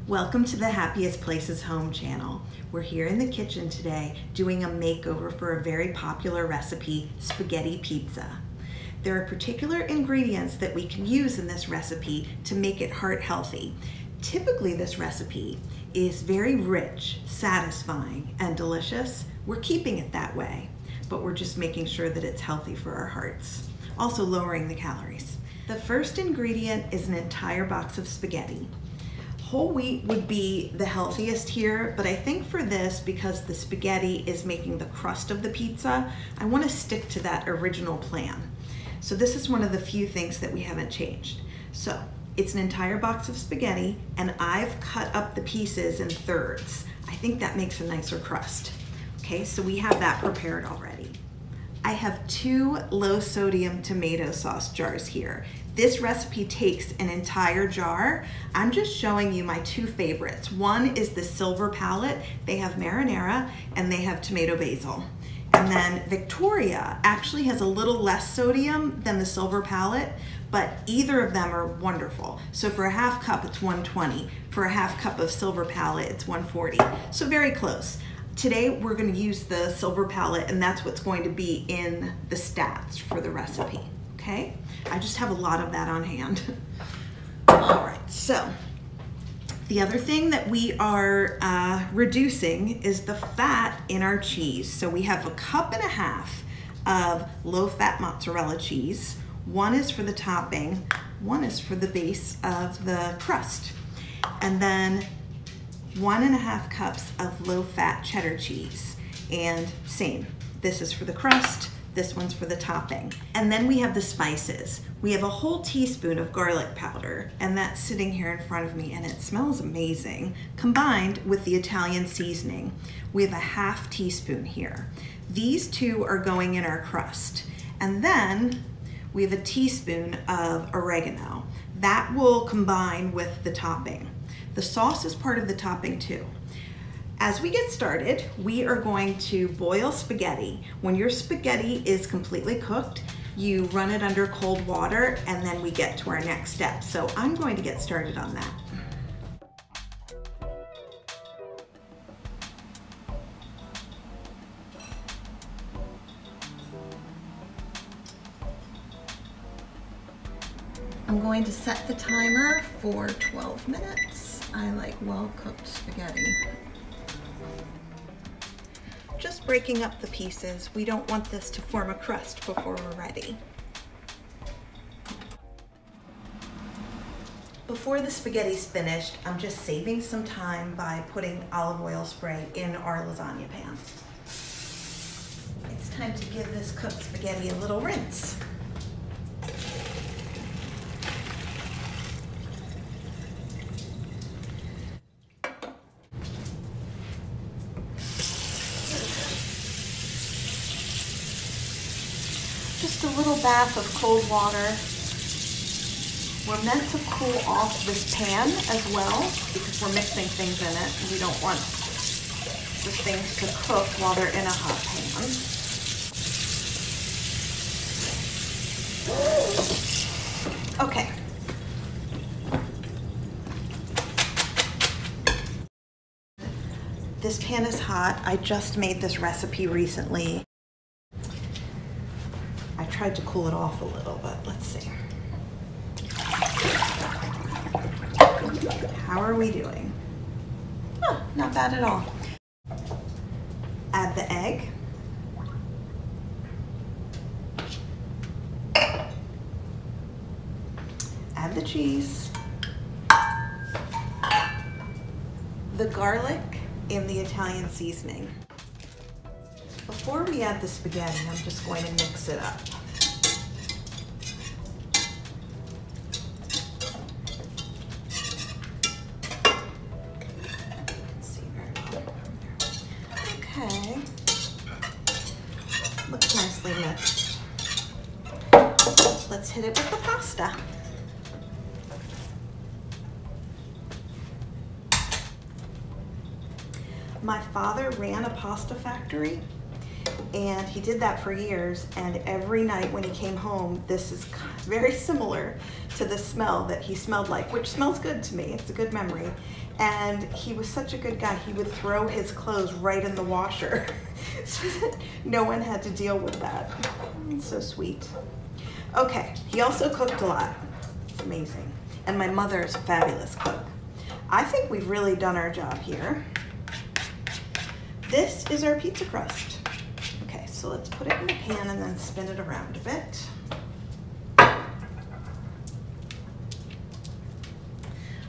Welcome to the Happiest Places Home channel. We're here in the kitchen today doing a makeover for a very popular recipe, spaghetti pizza. There are particular ingredients that we can use in this recipe to make it heart healthy. Typically this recipe is very rich, satisfying, and delicious. We're keeping it that way, but we're just making sure that it's healthy for our hearts. Also lowering the calories. The first ingredient is an entire box of spaghetti. Whole wheat would be the healthiest here, but I think for this, because the spaghetti is making the crust of the pizza, I want to stick to that original plan. So this is one of the few things that we haven't changed. So it's an entire box of spaghetti, and I've cut up the pieces in thirds. I think that makes a nicer crust. Okay, so we have that prepared already. I have 2 low sodium tomato sauce jars here. This recipe takes an entire jar. I'm just showing you my 2 favorites. One is the Silver Palette. They have marinara and they have tomato basil. And then Victoria actually has a little less sodium than the Silver Palette, but either of them are wonderful. So for a half cup, it's 120. For a half cup of Silver Palette, it's 140. So very close. Today we're going to use the Silver Palette, and that's what's going to be in the stats for the recipe, okay? I just have a lot of that on hand. All right, so the other thing that we are reducing is the fat in our cheese. So we have 1.5 cups of low-fat mozzarella cheese. 1 is for the topping, 1 is for the base of the crust. And then 1.5 cups of low-fat cheddar cheese. And same, this is for the crust, this one's for the topping. And then we have the spices. We have a whole teaspoon of garlic powder, and that's sitting here in front of me, and it smells amazing, combined with the Italian seasoning. We have a 1/2 teaspoon here. These 2 are going in our crust. And then we have a teaspoon of oregano. That will combine with the topping. The sauce is part of the topping too. As we get started, we are going to boil spaghetti. When your spaghetti is completely cooked, you run it under cold water, and then we get to our next step. So I'm going to get started on that. I'm going to set the timer for 12 minutes. I like well-cooked spaghetti. Just breaking up the pieces. We don't want this to form a crust before we're ready. Before the spaghetti's finished, I'm just saving some time by putting olive oil spray in our lasagna pan. It's time to give this cooked spaghetti a little rinse. Just a little bath of cold water. We're meant to cool off this pan as well because we're mixing things in it, and we don't want the things to cook while they're in a hot pan. Okay. This pan is hot. I just made this recipe recently. I tried to cool it off a little, but let's see. How are we doing? Oh, not bad at all. Add the egg. Add the cheese. The garlic and the Italian seasoning. Before we add the spaghetti, I'm just going to mix it up. Let's see very well. Okay. Looks nicely mixed. Let's hit it with the pasta. My father ran a pasta factory, and he did that for years, and every night when he came home, this is very similar to the smell that he smelled like, which smells good to me. It's a good memory. And he was such a good guy. He would throw his clothes right in the washer so that no one had to deal with that. It's so sweet. Okay, he also cooked a lot. It's amazing. And my mother is a fabulous cook. I think we've really done our job here. This is our pizza crust. Okay, so let's put it in the pan and then spin it around a bit.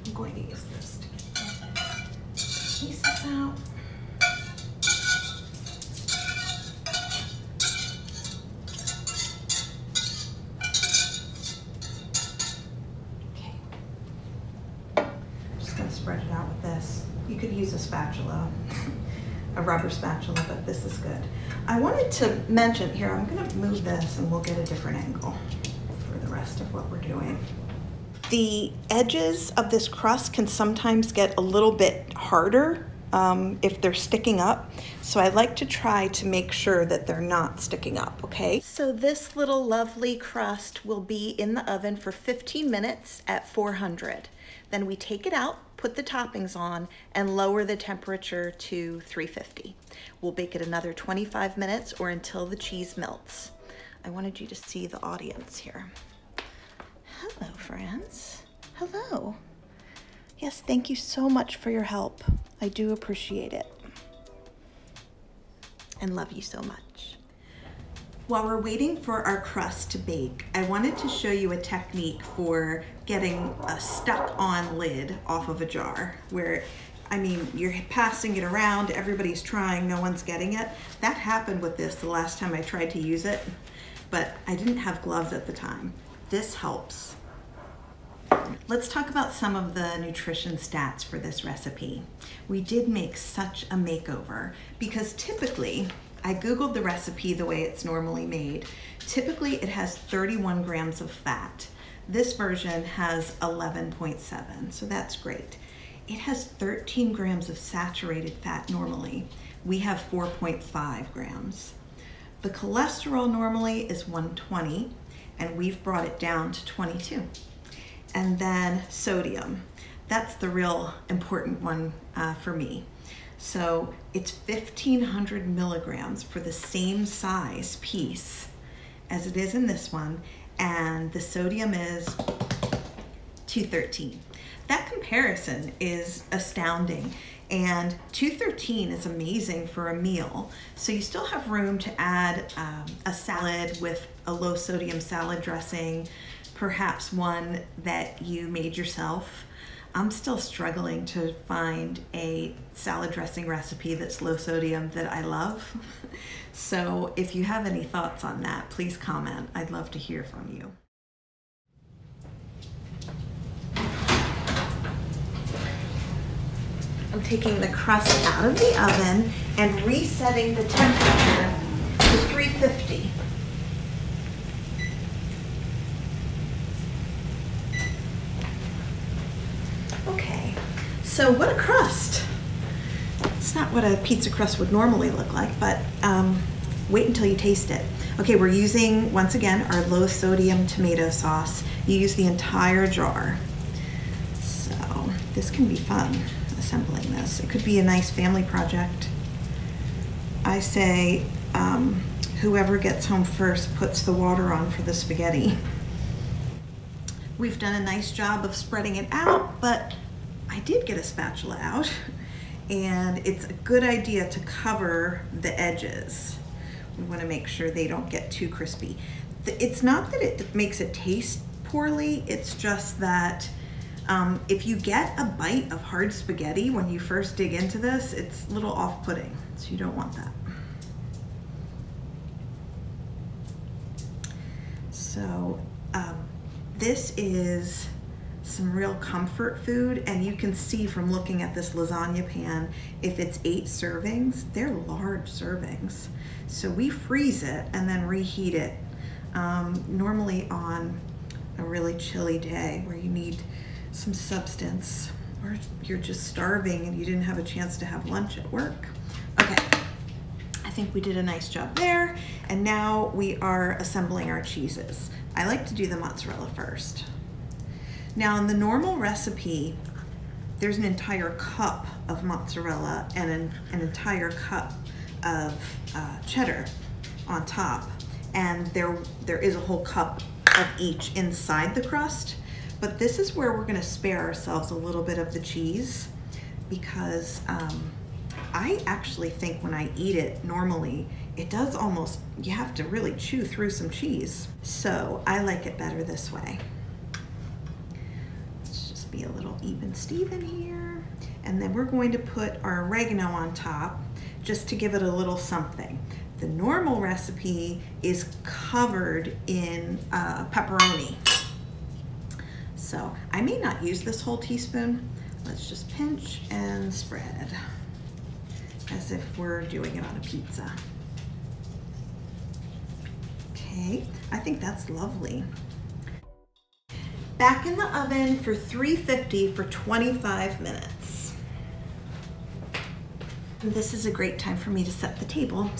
I'm going to use this to get the pieces out. Okay. I'm just going to spread it out with this. You could use a spatula. A rubber spatula, but this is good. I wanted to mention here, I'm gonna move this and we'll get a different angle for the rest of what we're doing. The edges of this crust can sometimes get a little bit harder if they're sticking up. So I like to try to make sure that they're not sticking up, okay? So this little lovely crust will be in the oven for 15 minutes at 400. Then we take it out, put the toppings on, and lower the temperature to 350. We'll bake it another 25 minutes or until the cheese melts. I wanted you to see the audience here. Hello, friends. Hello. Yes, thank you so much for your help. I do appreciate it. And love you so much. While we're waiting for our crust to bake, I wanted to show you a technique for getting a stuck-on lid off of a jar where, I mean, you're passing it around, everybody's trying, no one's getting it. That happened with this the last time I tried to use it, but I didn't have gloves at the time. This helps. Let's talk about some of the nutrition stats for this recipe. We did make such a makeover because typically, I Googled the recipe the way it's normally made. Typically it has 31 grams of fat. This version has 11.7, so that's great. It has 13 grams of saturated fat normally. We have 4.5 grams. The cholesterol normally is 120, and we've brought it down to 22. And then sodium. That's the real important one for me. So it's 1,500 milligrams for the same size piece as it is in this one, and the sodium is 213. That comparison is astounding, and 213 is amazing for a meal. So you still have room to add a salad with a low sodium salad dressing, perhaps one that you made yourself. I'm still struggling to find a salad dressing recipe that's low sodium that I love. So if you have any thoughts on that, please comment. I'd love to hear from you. I'm taking the crust out of the oven and resetting the temperature to 350. Okay, so what a crust. It's not what a pizza crust would normally look like, but wait until you taste it. Okay, we're using, once again, our low sodium tomato sauce. You use the entire jar. So this can be fun, assembling this. It could be a nice family project. I say whoever gets home first puts the water on for the spaghetti. We've done a nice job of spreading it out, but I did get a spatula out, and it's a good idea to cover the edges. We want to make sure they don't get too crispy. It's not that it makes it taste poorly, it's just that if you get a bite of hard spaghetti when you first dig into this, it's a little off-putting, so you don't want that. So this is some real comfort food, and you can see from looking at this lasagna pan, if it's 8 servings, they're large servings. So we freeze it and then reheat it, normally on a really chilly day where you need some substance, or you're just starving and you didn't have a chance to have lunch at work. Okay, I think we did a nice job there, and now we are assembling our cheeses. I like to do the mozzarella first. Now in the normal recipe, there's an entire cup of mozzarella and an entire cup of cheddar on top. And there is a whole cup of each inside the crust. But this is where we're gonna spare ourselves a little bit of the cheese, because I actually think when I eat it normally, it does almost, you have to really chew through some cheese. So I like it better this way. Let's just be a little even Steven here. And then we're going to put our oregano on top just to give it a little something. The normal recipe is covered in pepperoni. So I may not use this whole teaspoon. Let's just pinch and spread as if we're doing it on a pizza. Okay, I think that's lovely. Back in the oven for 350 for 25 minutes. And this is a great time for me to set the table.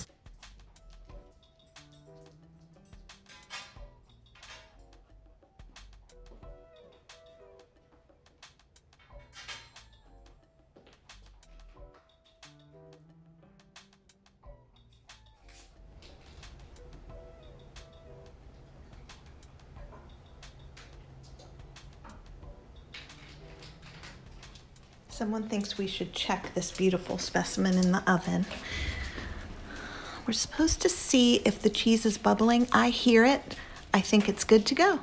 Someone thinks we should check this beautiful specimen in the oven. We're supposed to see if the cheese is bubbling. I hear it. I think it's good to go.